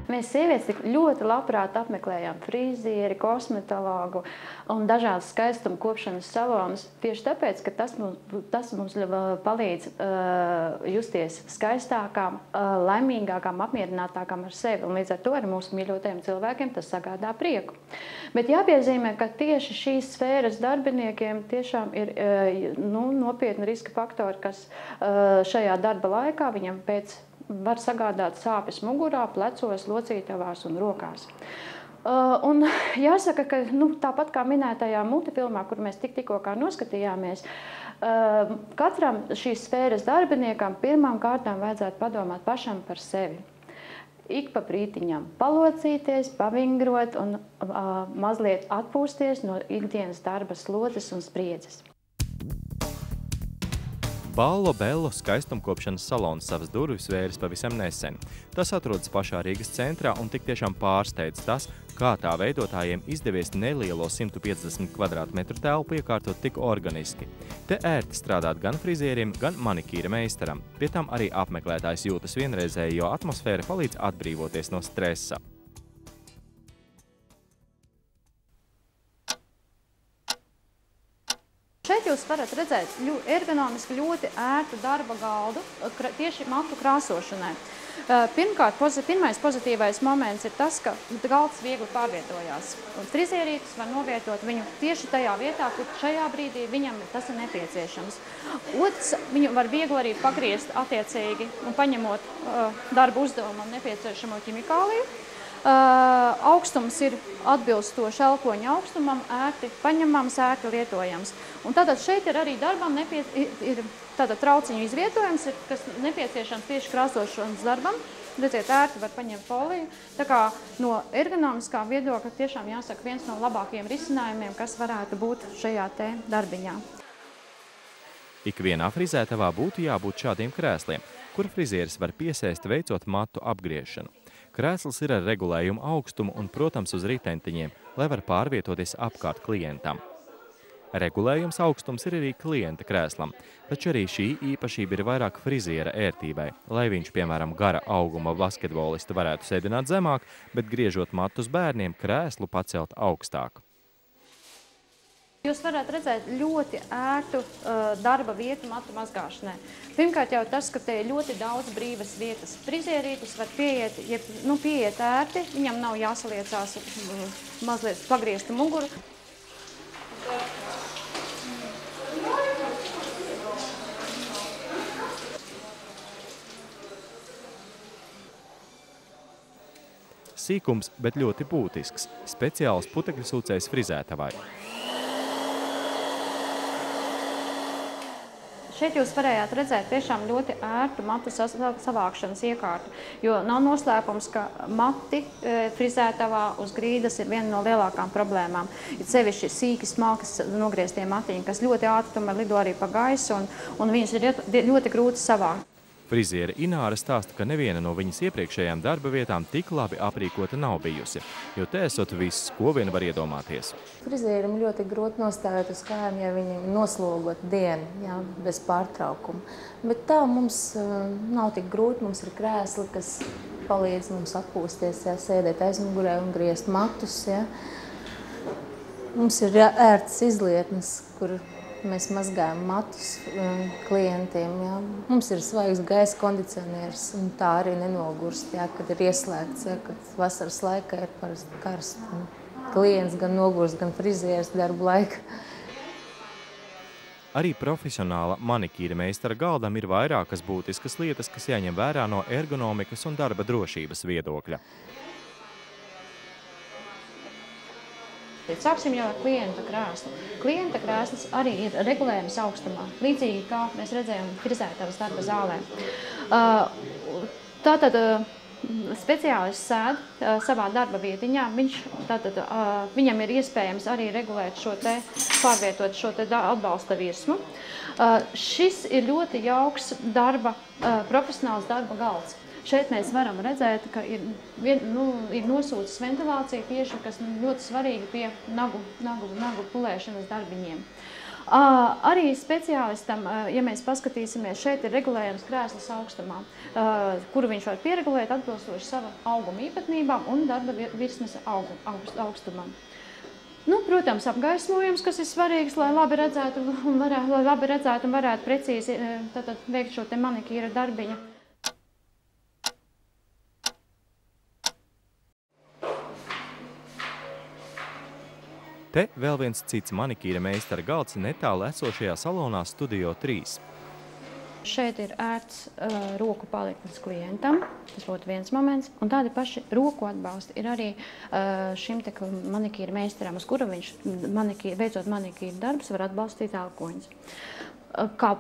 Mēs sievietes tik ļoti labprāt apmeklējām frizieri, kosmetologu un dažādas skaistuma kopšanas salonus. Tieši tāpēc, ka tas mums palīdz justies skaistākām, laimīgākām, apmierinātākām ar sevi. Un līdz ar to arī mūsu mīļotajiem cilvēkiem tas sagādā prieku. Bet jāpiezīmē, ka tieši šīs sfēras darbiniekiem tiešām ir nopietni riska faktori, kas šajā darba laikā viņam var sagādāt sāpes mugurā, plecos, locītavās un rokās. Un jāsaka, ka tāpat kā minētajā multifilmā, kur mēs tikko noskatījāmies, katram šīs sfēras darbiniekam pirmām kārtām vajadzētu padomāt pašam par sevi. Ik pa brītiņam palocīties, pavingrot un mazliet atpūsties no ikdienas darba slodzes un spriedzes. Ballo Bello skaistumkopšanas salons savas durvis vēris pavisam nesen. Tas atrodas pašā Rīgas centrā un tik tiešām pārsteidz tas, kā tā veidotājiem izdevies nelielo 150 kvadrātmetru telpu iekārtot tik organiski. Te ērti strādāt gan frizierim, gan manikīra meistaram. Pie tam arī apmeklētājs jūtas vienreizēji, jo atmosfēra palīdz atbrīvoties no stresa. Šeit jūs varat redzēt ergonomiski ļoti ērtu darba galdu tieši matu krāsošanai. Pirmkārt, pirmais pozitīvais moments ir tas, ka galds viegli pārvietojās. Frizierītis var novietot viņu tieši tajā vietā, kur šajā brīdī viņam tas ir nepieciešams. Otrs, viņu var viegli arī pagriezt attiecīgi un paņemot darba uzdevumam nepieciešamo ķimikāliju. Augstums ir atbilstoši elkoņa augstumam, ērti paņemams, ērti lietojams. Un tātad šeit ir arī darbam trauciņu izvietojums, kas nepieciešams tieši krāsošanas darbam. Redziet, ērti var paņemt foliju. Tā kā no ergonomiskā viedokļa tiešām jāsaka viens no labākajiem risinājumiem, kas varētu būt šajā te darbiņā. Ikvienā frizētavā būtu jābūt šādiem krēsliem, kur frizieris var piesēst veicot matu apgriešanu. Krēsls ir ar regulējumu augstumu un, protams, uz ritentiņiem, lai var pārvietoties apkārt klientam. Regulējums augstums ir arī klienta krēslam, taču arī šī īpašība ir vairāk friziera ērtībai, lai viņš, piemēram, gara auguma basketbolisti varētu sēdināt zemāk, bet griežot matus bērniem, krēslu pacelt augstāk. Jūs varat redzēt ļoti ērtu darba vietu matu mazgāšanai. Pirmkārt jau tas, ka te ir ļoti daudz brīvas vietas. Frizierītis var pieiet ērti, viņam nav jāsaliecās mazliet pagrieztu muguru. Sīkums, bet ļoti būtisks – speciāls putekļu sūcējs frizētavai. Šeit jūs varējāt redzēt tiešām ļoti ērtu matu savākšanas iekārtu, jo nav noslēpums, ka mati frizētavā uz grīdas ir viena no lielākām problēmām. Ir sevišķi sīki, smalki nogrieztie matiņi, kas ļoti ātri tomēr lido arī pa gaisu, un viņus ir ļoti grūti savākt. Friziere Ināra stāsta, ka neviena no viņas iepriekšējām darba vietām tik labi aprīkota nav bijusi, jo te esot viss, ko vien var iedomāties. Frizierim ļoti grūti nostājot uz kājām, ja viņi noslogot dienu, jā, bez pārtraukuma. Bet tā mums nav tik grūti, mums ir krēsli, kas palīdz mums atpūsties, jā, sēdēt aizmugurē un griezt matus. Jā. Mums ir ērtas izlietnes, kur mēs mazgājam matus klientiem. Jā. Mums ir svaigs gaisa kondicionieris, un tā arī nenogurst, jā, kad ir ieslēgts, jā, kad vasaras laikā ir parasti karsts. Klients gan nogurst, gan frizieris darba laika. Arī profesionāla manikīra meistara galdam ir vairākas būtiskas lietas, kas jāņem vērā no ergonomikas un darba drošības viedokļa. Sāksim jau ar klienta krēslu. Klienta krēsls arī ir regulējums augstumā, līdzīgi kā mēs redzējām frizētavas darba zālē. Tātad speciālists sēd savā darba vietiņā, viņam ir iespējams arī regulēt pārvietot šo te atbalsta virsmu. Šis ir ļoti jauks profesionāls darba galds. Šeit mēs varam redzēt, ka ir nosūtas ventilācija tieši, kas ļoti svarīga pie nagu pulēšanas darbiņiem. Arī speciālistam, ja mēs paskatīsimies, šeit ir regulējams krēsls augstumā, kuru viņš var pieregulēt atbilstoši sava auguma īpatnībām un darba virsmas augstumam. Protams, apgaismojums, kas ir svarīgs, lai labi redzētu un varētu precīzi veikt šo te manikīra darbiņu. Te vēl viens cits manikīra meistara galds netālu esošajā salonā Studio 3. Šeit ir ērts roku paliknes klientam, tas būtu viens moments, un tādi paši roku atbalsti ir arī šim te manikīra meistaram, uz kura viņš veicot manikīra darbus var atbalstīt elkoņus. Kā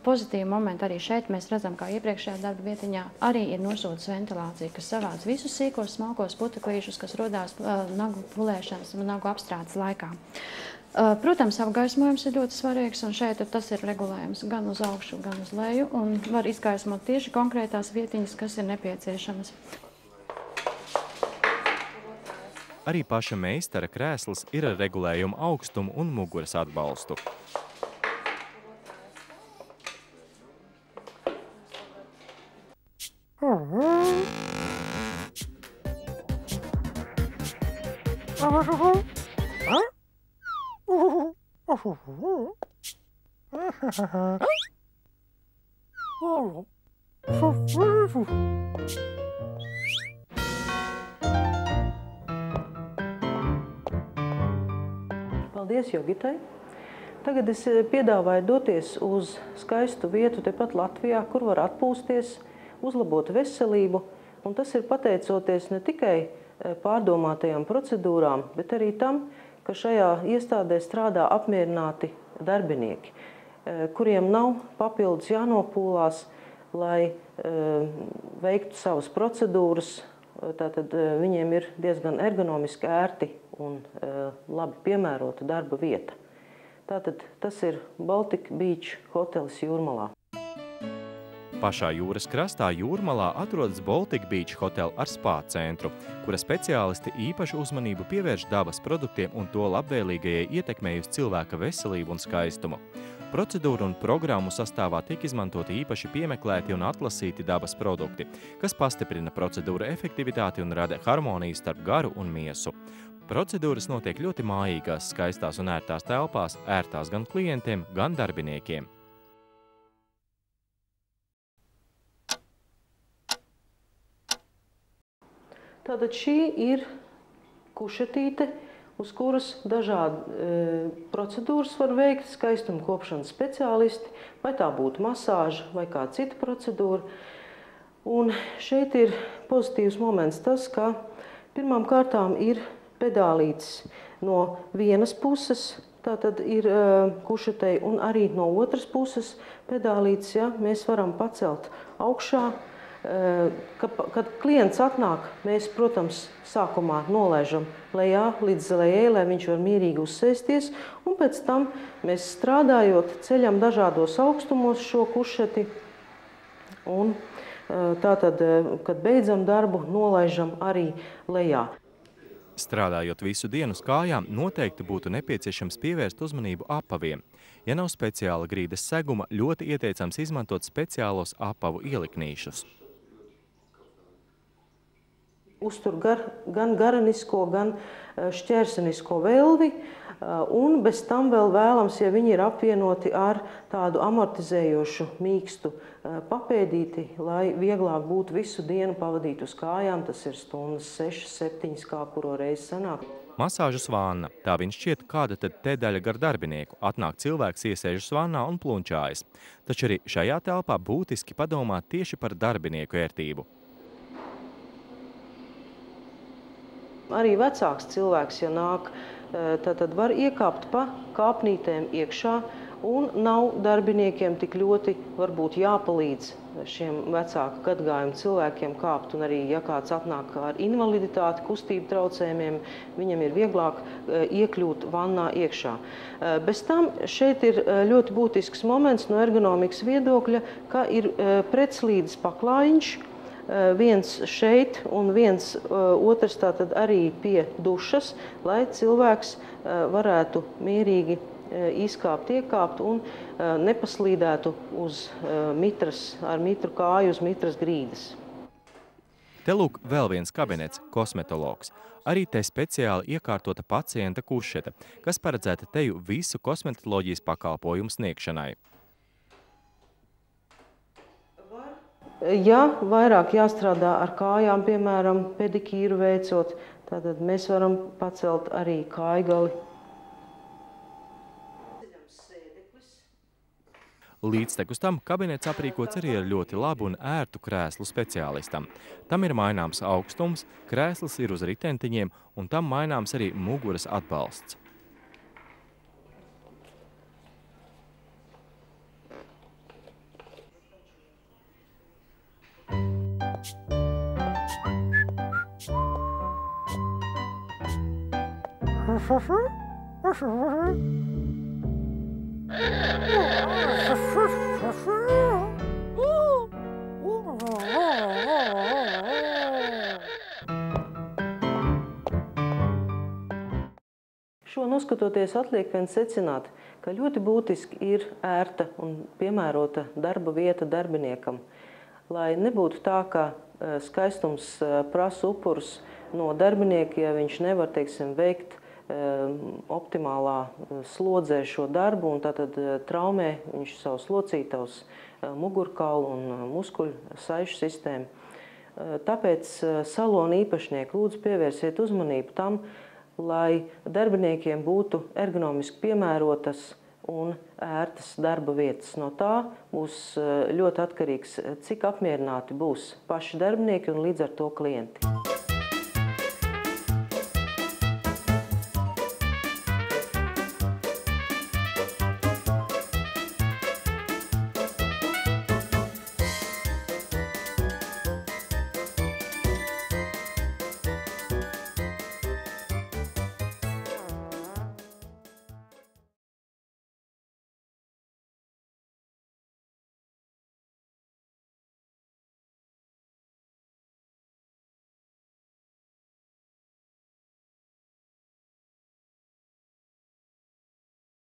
pozitīvu momentu arī šeit mēs redzam, kā iepriekšējā darba vietiņā arī ir nosūtas ventilācija, kas savāc visus sīkos, smalkos puteklīšus, kas rodās nagu pulēšanas un nagu apstrādes laikā. Protams, apgaismojums ir ļoti svarīgs, un šeit tas ir regulējums gan uz augšu, gan uz leju, un var izgaismot tieši konkrētās vietiņas, kas ir nepieciešamas. Arī paša meistara krēsls ir ar regulējumu augstumu un muguras atbalstu. Paldies Jogitai. Tagad es piedāvāju doties uz skaistu vietu tepat Latvijā, kur var atpūsties, uzlabot veselību, un tas ir pateicoties ne tikai pārdomātajām procedūrām, bet arī tam, ka šajā iestādē strādā apmierināti darbinieki, kuriem nav papildus jānopūlās, lai veiktu savas procedūras. Tātad viņiem ir diezgan ergonomiski ērti un labi piemērota darba vieta. Tātad tas ir Baltic Beach hotelis Jūrmalā. Pašā jūras krastā Jūrmalā atrodas Baltic Beach Hotel ar spā centru, kura speciālisti īpašu uzmanību pievērš dabas produktiem un to labvēlīgajai ietekmei uz cilvēka veselību un skaistumu. Procedūru un programmu sastāvā tiek izmantoti īpaši piemeklēti un atlasīti dabas produkti, kas pastiprina procedūru efektivitāti un rada harmoniju starp garu un miesu. Procedūras notiek ļoti mājīgās, skaistās un ērtās telpās, ērtās gan klientiem, gan darbiniekiem. Tātad šī ir kušetīte, uz kuras dažādi procedūras var veikt skaistuma kopšanas speciālisti, vai tā būtu masāža vai kā cita procedūra. Un šeit ir pozitīvs moments tas, ka pirmām kārtām ir pedālītes no vienas puses, tātad ir kušetei, un arī no otras puses pedālītes, ja, mēs varam pacelt augšā. Kad klients atnāk, mēs, protams, sākumā nolaižam lejā līdz lejai, lai viņš var mierīgi uzsēsties, un pēc tam mēs strādājot ceļam dažādos augstumos šo kušeti, un tātad, kad beidzam darbu, nolaižam arī lejā. Strādājot visu dienu uz kājām, noteikti būtu nepieciešams pievērst uzmanību apaviem. Ja nav speciāla grīdas seguma, ļoti ieteicams izmantot speciālos apavu ieliknīšus. Uztur gan garanisko, gan šķērsenisko velvi, un bez tam vēl vēlams, ja viņi ir apvienoti ar tādu amortizējošu mīkstu papēdīti, lai vieglāk būtu visu dienu pavadīt uz kājām, tas ir stundas 6, 7, kā kuro reizi sanāk. Masāžas vāna. Tā viņš šķiet, kāda tad te daļa gar darbinieku. Atnāk cilvēks, iesēžas vānā un plunčājas. Taču arī šajā telpā būtiski padomāt tieši par darbinieku ērtību. Arī vecāks cilvēks, ja nāk, tad var iekāpt pa kāpnītēm iekšā, un nav darbiniekiem tik ļoti varbūt jāpalīdz šiem vecāku gadgājumu cilvēkiem kāpt, un arī, ja kāds atnāk ar invaliditāti, kustību traucējumiem, viņam ir vieglāk iekļūt vannā iekšā. Bez tam šeit ir ļoti būtisks moments no ergonomikas viedokļa, ka ir pretslīdes paklājiņš, viens šeit un viens otrs tātad arī pie dušas, lai cilvēks varētu mierīgi izkāpt, iekāpt un nepaslīdētu uz ar mitru kāju uz mitras grīdas. Te lūk vēl viens kabinets – kosmetologs. Arī te speciāli iekārtota pacienta kušete, kas paredzēta teju visu kosmetoloģijas pakalpojumu sniegšanai. Ja vairāk jāstrādā ar kājām, piemēram, pedikīru veicot, tad mēs varam pacelt arī kājgali. Līdztekus tam kabinets aprīkots arī ar ļoti labu un ērtu krēslu speciālistam. Tam ir maināms augstums, krēsls ir uz ritentiņiem un tam maināms arī muguras atbalsts. Šo noskatoties atliek vien secināt, ka ļoti būtiski ir ērta un piemērota darba vieta darbiniekam, lai nebūtu tā, ka skaistums prasa upurus no darbinieka, ja viņš nevar, teiksim, veikt optimālā slodzē šo darbu, un tātad traumē viņš savus locītavus, mugurkaulu un muskuļu saišu sistēmu. Tāpēc salona īpašnieki lūdzu pievērsiet uzmanību tam, lai darbiniekiem būtu ergonomiski piemērotas un ērtas darba vietas. No tā būs ļoti atkarīgs, cik apmierināti būs paši darbinieki un līdz ar to klienti.